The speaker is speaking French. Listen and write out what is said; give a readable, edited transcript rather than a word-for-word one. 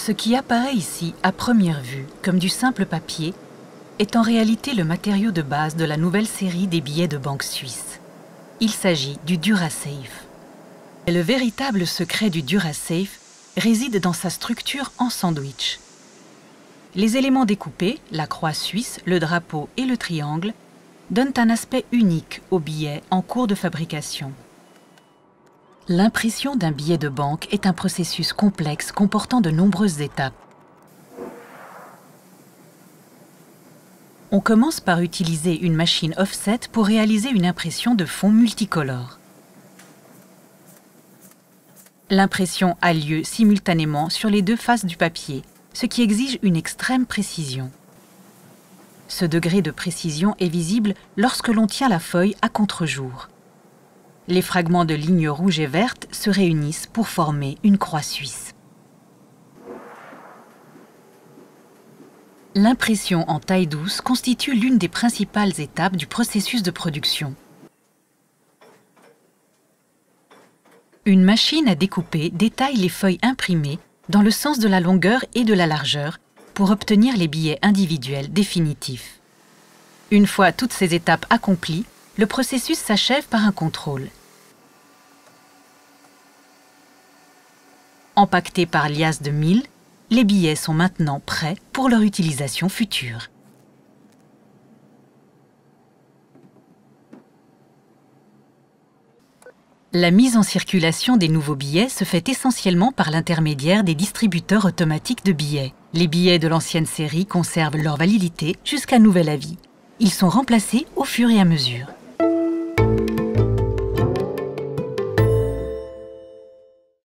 Ce qui apparaît ici à première vue comme du simple papier est en réalité le matériau de base de la nouvelle série des billets de banque suisse. Il s'agit du DuraSafe. Et le véritable secret du DuraSafe réside dans sa structure en sandwich. Les éléments découpés, la croix suisse, le drapeau et le triangle, donnent un aspect unique au billet en cours de fabrication. L'impression d'un billet de banque est un processus complexe comportant de nombreuses étapes. On commence par utiliser une machine offset pour réaliser une impression de fond multicolore. L'impression a lieu simultanément sur les deux faces du papier, ce qui exige une extrême précision. Ce degré de précision est visible lorsque l'on tient la feuille à contre-jour. Les fragments de lignes rouges et vertes se réunissent pour former une croix suisse. L'impression en taille douce constitue l'une des principales étapes du processus de production. Une machine à découper détaille les feuilles imprimées dans le sens de la longueur et de la largeur pour obtenir les billets individuels définitifs. Une fois toutes ces étapes accomplies, le processus s'achève par un contrôle. Empaquetés par liasses de 1000, les billets sont maintenant prêts pour leur utilisation future. La mise en circulation des nouveaux billets se fait essentiellement par l'intermédiaire des distributeurs automatiques de billets. Les billets de l'ancienne série conservent leur validité jusqu'à nouvel avis. Ils sont remplacés au fur et à mesure.